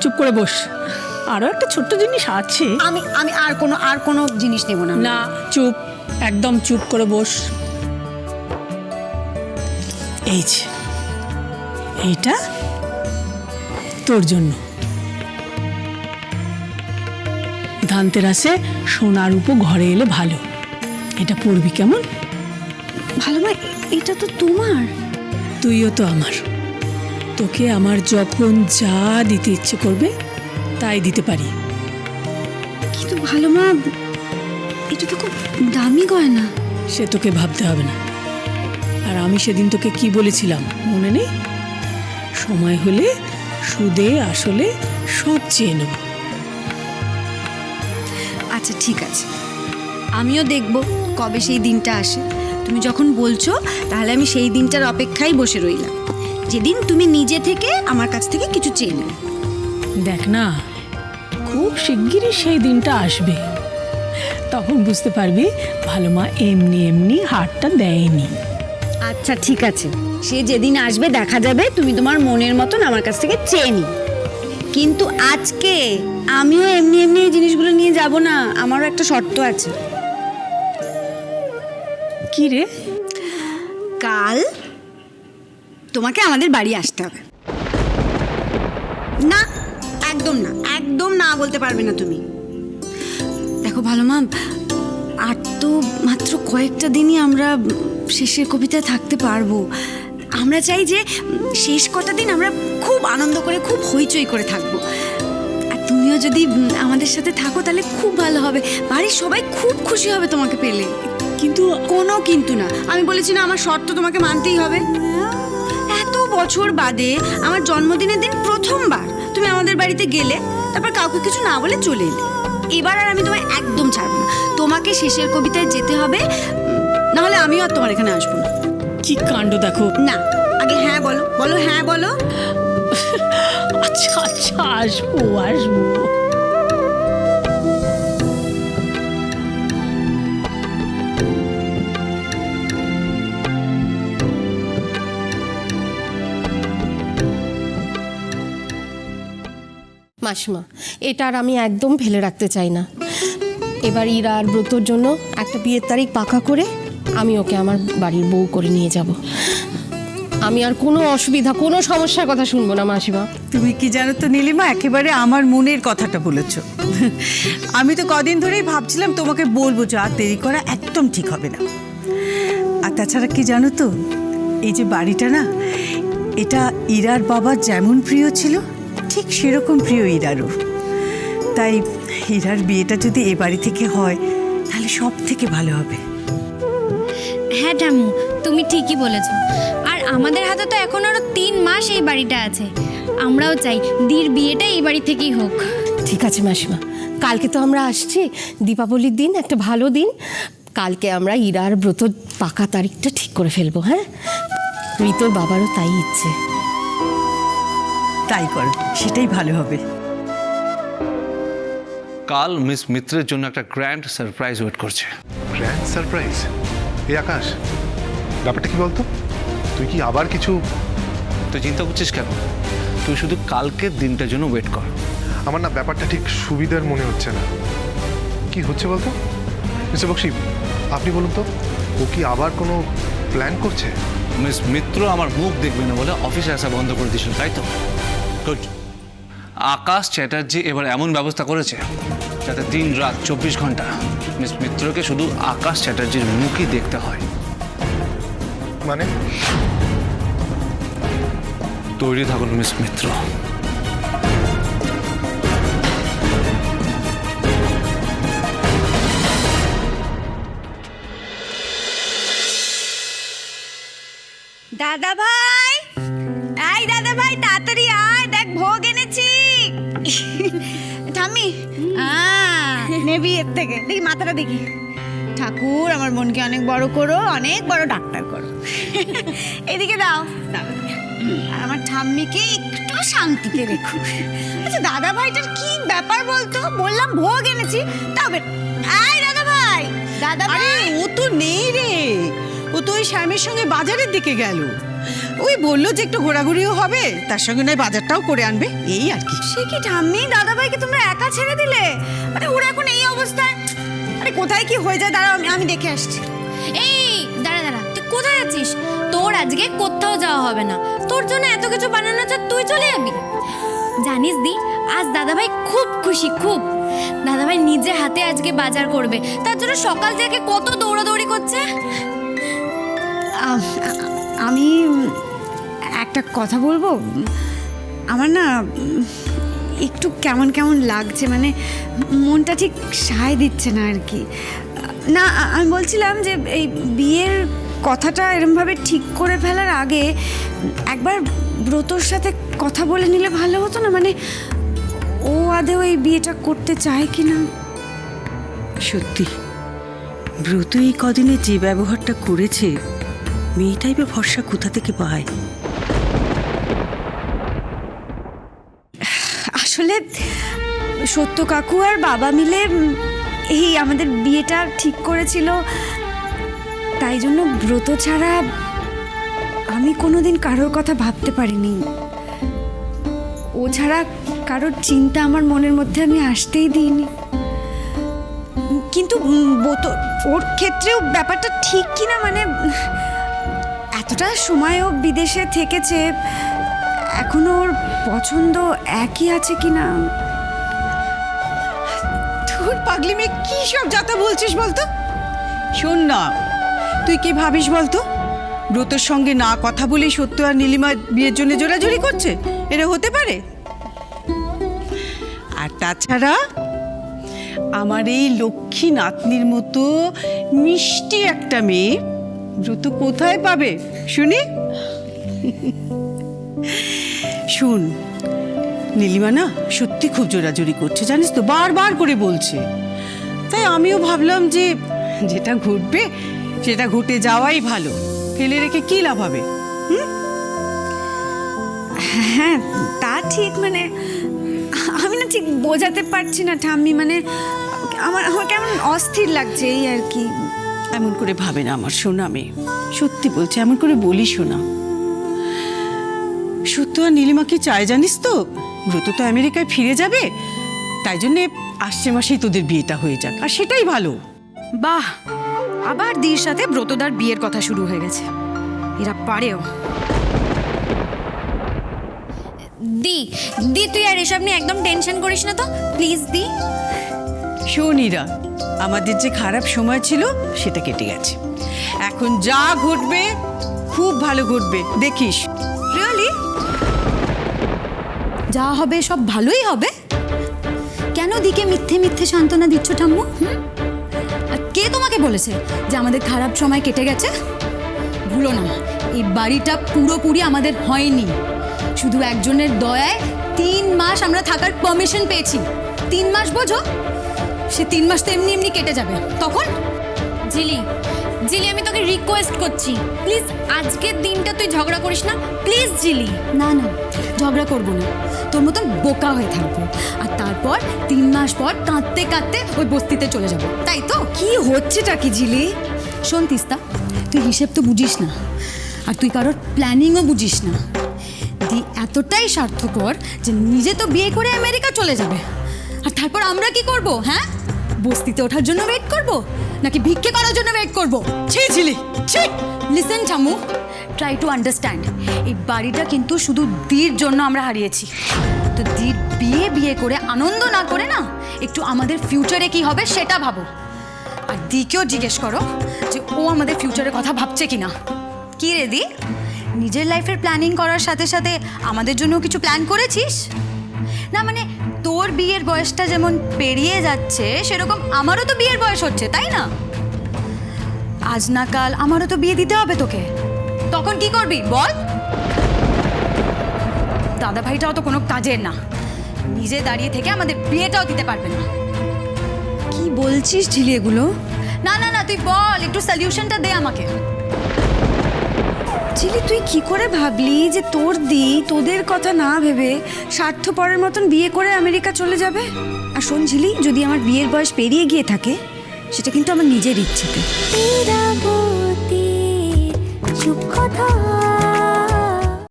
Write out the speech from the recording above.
চুপ করে বস। আরো একটা ছোট্ট জিনিস আছে। আমি আমি আর কোনো জিনিস নেব না। না, চুপ, একদম চুপ করে বস। এই যে, এইটা তোর জন্য। ধানতেরাসে সোনার উপর ঘরে এলে ভালো, এটা পড়বি কেমন? ভালো মা, এটা তো তোমার। তুইও তো আমার। তোকে আমার যখন যা দিতে ইচ্ছে করবে তাই দিতে পারি। কিন্তু ভালো মা, এটা তো খুব দামি গয়না। সে তোকে ভাবতে হবে না। আর আমি সেদিন তোকে কি বলেছিলাম মনে নেই? সময় হলে সুদে আসলে সব চেয়ে নেব। আচ্ছা ঠিক আছে, আমিও দেখব কবে সেই দিনটা আসে। তুমি যখন বলছো তাহলে আমি সেই দিনটার অপেক্ষায় বসে রইলাম, যেদিন তুমি নিজে থেকে আমার কাছ থেকে কিছু চেয়ে নেবে। দেখ না, খুব শিগগিরই সেই দিনটা আসবে। তখন বুঝতে পারবি ভালো মা এমনি এমনি হারটা দেয়নি। আচ্ছা ঠিক আছে, সে যেদিন আসবে দেখা যাবে তুমি তোমার মনের মতন আমার কাছ থেকে চেয়ে নি। কিন্তু আজকে আমিও এমনি এমনি এই জিনিসগুলো নিয়ে যাব না, আমারও একটা শর্ত আছে। কি রে? কাল তোমাকে আমাদের বাড়ি আসতে হবে। না, একদম না, একদম না বলতে পারবে না তুমি। দেখো ভালো মা, আর তো মাত্র কয়েকটা দিনই আমরা শেষের কবিতায় থাকতে পারবো। আমরা চাই যে শেষ কটা দিন আমরা খুব আনন্দ করে, খুব হইচই করে থাকবো। আর তুমিও যদি আমাদের সাথে থাকো তাহলে খুব ভালো হবে। বাড়ির সবাই খুব খুশি হবে তোমাকে পেলে। কিন্তু কোনো কিন্তু না, আমি বলেছি না আমার শর্ত তোমাকে মানতেই হবে। এত বছর বাদে আমার জন্মদিনের দিন প্রথমবার তুমি আমাদের বাড়িতে গেলে, তারপর কাউকে কিছু না বলে চলে এলে। এবার আর আমি তোমায় একদম ছাড়বো না, তোমাকে শেষের কবিতায় যেতে হবে, নাহলে আমিও আর তোমার এখানে আসবো না। কি কাণ্ড দেখো না, আগে হ্যাঁ বলো, বলো হ্যাঁ বলো। আচ্ছা আচ্ছা, আসবো আসবো। মাসিমা, এটা আর আমি একদম ফেলে রাখতে চাই না। এবার ইরা আর ব্রতর জন্য একটা বিয়ের তারিখ পাকা করে আমি ওকে আমার বাড়ির বউ করে নিয়ে যাব। আমি আর কোনো অসুবিধা, কোনো সমস্যার কথা শুনবো না মাসিমা। তুমি কি জানো তো নীলিমা, একেবারে আমার মনের কথাটা বলেছো। আমি তো কদিন ধরেই ভাবছিলাম তোমাকে বলবো যে আর দেরি করা একদম ঠিক হবে না। আর তাছাড়া কি জানো তো, এই যে বাড়িটা না, এটা ইরার বাবার যেমন প্রিয় ছিল ঠিক সেরকম প্রিয় ইরারও। তাই ইরার বিয়েটা যদি এ বাড়ি থেকে হয় তাহলে সব থেকে ভালো হবে। হ্যাঁ ঠাম্মু, তুমি ঠিকই বলেছ। আর আমাদের হাতে তো এখন আরো 3 মাস এই বাড়িটা আছে। আমরাও চাই দির বিয়েটা এই বাড়ি থেকেই হোক। ঠিক আছে মাসিমা, কালকে তো আমরা আসছি, দীপাবলির দিন, একটা ভালো দিন। কালকে আমরা ইরা আর ব্রতর পাকা তারিখটা ঠিক করে ফেলবো। হ্যাঁ, ঋতর বাবারও তাই ইচ্ছে। তাই করো, সেটাই ভালো হবে। কাল মিস মিত্রের জন্য একটা গ্র্যান্ড সারপ্রাইজ ওয়েট করছে। Grand surprise? এই আকাশ, ব্যাপারটা কি বলতো? তুই কি আবার কিছু? তুই চিন্তা করছিস কেন? তুই শুধু কালকের দিনটার জন্য ওয়েট কর। আমার না ব্যাপারটা ঠিক সুবিধার মনে হচ্ছে না। কি হচ্ছে বলতো মিস্টার বক্সি, আপনি বলুন তো, ও কি আবার কোনো প্ল্যান করছে? মিস মিত্র আমার মুখ দেখবে না বলে অফিসে আসা বন্ধ করে দিয়েছিল, তাই তো? গুড। আকাশ চ্যাটার্জি এবার এমন ব্যবস্থা করেছে যাতে দিন রাত 24 ঘন্টা মিস মিত্রকে শুধু আকাশ চ্যাটার্জির মুখই দেখতে হয়। মানে? তৈরি থাকুন মিস মিত্র। দাদা ভাই, এই দাদা ভাই তাড়াতাড়ি আয়, দেখ ভোগ এনেছি। ঠাম্মি, নেবি এর থেকে, দেখি মাথাটা দেখি। ঠাকুর আমার মনকে অনেক বড় করো, অনেক বড় ডাক্তার করো। এদিকে দাও। আর আমার ঠাম্মিকে একটু শান্তিতে রেখো। আচ্ছা দাদা ভাইটার কি ব্যাপার বলতো? বললাম ভোগ এনেছি, তবে এই দাদা ভাই, দাদা ভাই। ও তো নেই রে, ও তো ওই শ্যামের সঙ্গে বাজারের দিকে গেল। ওই বললো যে একটু ঘোরাঘুরিও হবে, তার সঙ্গে নয় বাজারটাও করে আনবে, এই আর কি। সে কি ঠাম্মি, দাদাভাইকে তোমরা একা ছেড়ে দিলে? মানে ওরা এখন এই অবস্থায়, আরে কোথায় কি হয়ে যায় দাঁড়াও, আমি দেখে আসছি। এই দাঁড়া দাঁড়া, তুই কোথায় আছিস? তোর আজকে কোথাও যাওয়া হবে না, তোর জন্য এত কিছু বানানো আছে, তুই চলে যাবি। জানিস দি, আজ দাদাভাই খুব খুশি, খুব। দাদাভাই নিজে হাতে আজকে বাজার করবে, তার জন্য সকাল থেকে কত দৌড়াদৌড়ি করছে। আমি একটা কথা বলবো, আমার না একটু কেমন কেমন লাগছে, মানে মনটা ঠিক সায় দিচ্ছে না আর কি। না, আমি বলছিলাম যে এই বিয়ের কথাটা এরমভাবে ঠিক করে ফেলার আগে একবার ব্রতর সাথে কথা বলে নিলে ভালো হতো না? মানে ও আদেও এই বিয়েটা করতে চায় কি না। সত্যি ব্রত এই কদিনে যে ব্যবহারটা করেছে, মেয়েটাই বা ভরসা কোথা থেকে পায়? আসলে সত্য কাকু আর বাবা মিলে এই আমাদের বিয়েটা ঠিক করেছিল, তাই জন্য ব্রত ছাড়া আমি কোনোদিন কারোর কথা ভাবতে পারিনি। ও ছাড়া কারোর চিন্তা আমার মনের মধ্যে আমি আসতেই দিইনি। কিন্তু ওর ক্ষেত্রেও ব্যাপারটা ঠিক কিনা, মানে এতটা সময়ও বিদেশে থেকেছে, এখনো ওর পছন্দ একই আছে কিনা। তোর পাগলি মেয়ে কি সব যাতা বলছিস বলতো? শোন না, তুই কি ভাবিস বলতো? ব্রতর সঙ্গে না কথা বলেই সত্য আর নীলিমা বিয়ের জন্য জোরাজুরি করছে? এটা হতে পারে? আর তাছাড়া আমার এই লক্ষ্মী নাতনির মতো মিষ্টি একটা মেয়ে ব্রত কোথায় পাবে শুনি? শুন, নীলিমা না সত্যি খুব জোরাজুরি করছে, জানিস তো, বারবার করে বলছে। তাই আমিও ভাবলাম যে যেটা ঘটবে সেটা ঘটে যাওয়াই ভালো, ফেলে রেখে কি লাভ হবে? হ্যাঁ তা ঠিক, মানে আমি না ঠিক বোঝাতে পারছি না ঠাম্মি, মানে আমার কেমন অস্থির লাগছে এই আর কি। এমন করে ভাবে না আমার সোনা মেয়ে, সত্যি বলছে, এমন করে বলি শোনা। সত্য আর নীলিমা কি চায় জানিস তো? ব্রত তো আমেরিকায় ফিরে যাবে, তাই জন্যে আসছে মাসেই তোদের বিয়েটা হয়ে যাক, আর সেটাই ভালো। বাহ, আবার দির সাথে ব্রতদার বিয়ের কথা শুরু হয়ে গেছে। এরা পারেও। দি দি, তুই আর এসব নিয়ে একদম টেনশন করিস না তো, প্লিজ দি। শোন ইরা, আমাদের যে খারাপ সময় ছিল সেটা কেটে গেছে, এখন যা ঘটবে খুব ভালো ঘটবে, দেখিস। রিয়েলি? যা হবে সব ভালোই হবে। কেন দিকে মিথ্যে মিথ্যে সান্ত্বনা দিচ্ছ ঠাম্মু? আর কে তোমাকে বলেছে যে আমাদের খারাপ সময় কেটে গেছে? ভুলো না, এই বাড়িটা পুরোপুরি আমাদের হয়নি। শুধু একজনের দয়ায় 3 মাস আমরা থাকার পারমিশন পেয়েছি। 3 মাস বোঝো? সে 3 মাস তো এমনি এমনি কেটে যাবে, তখন জিলি জিলি, আমি তোকে রিকোয়েস্ট করছি, প্লিজ আজকের দিনটা তুই ঝগড়া করিস না, প্লিজ জিলি। না না, ঝগড়া করবো না, তোর মতন বোকা হয়ে থাকবো। আর তারপর 3 মাস পর কাঁদতে কাঁদতে ওই বস্তিতে চলে যাব, তাই তো? কি হচ্ছেটা কি ঝিলি? শোন তিস্তা, তুই হিসেব তো বুঝিস না, আর তুই কারোর প্ল্যানিংও বুঝিস না। দি এতটাই স্বার্থপর যে নিজে তো বিয়ে করে আমেরিকা চলে যাবে, আর তারপর আমরা কি করব? হ্যাঁ, বস্তিতে ওঠার জন্য ওয়েট করব নাকি ভিক্ষে করার জন্য ওয়েট করব? ছি ঝিলি, ছি। লিসেন ঠাম্মু, ট্রাই টু আন্ডারস্ট্যান্ড। এই বাড়িটা কিন্তু শুধু দির জন্য আমরা হারিয়েছি। তো দির বিয়ে করে আনন্দ না করে না, একটু আমাদের ফিউচারে কি হবে সেটা ভাবো। আর দিকেও জিজ্ঞেস করো যে ও আমাদের ফিউচারের কথা ভাবছে কিনা। কি রে দি, নিজের লাইফের প্ল্যানিং করার সাথে সাথে আমাদের জন্য কিছু প্ল্যান করেছিস? না মানে তোর বিয়ের বয়সটা যেমন পেরিয়ে যাচ্ছে, সেরকম আমারও তো বিয়ের বয়স হচ্ছে, তাই না? আজ না কাল আমারও তো বিয়ে দিতে হবে তোকে, তখন কি করবি বল? দাদা ভাইটাও তো কোনো কাজের না, নিজে দাঁড়িয়ে থেকে আমাদের বিয়েটাও দিতে পারবে না। কি বলছিস ঝিলি এগুলো? না না না, তুই বল, একটু সলিউশনটা দে আমাকে। ঝিলি, তুই কি করে ভাবলি যে তোর তোদের কথা না ভেবে স্বার্থপরের মতন বিয়ে করে আমেরিকা চলে যাবে? আর শোন ঝিলি, যদি আমার বিয়ের বয়স পেরিয়ে গিয়ে থাকে, সেটা কিন্তু আমার নিজের ইচ্ছেতে। চুপ কথা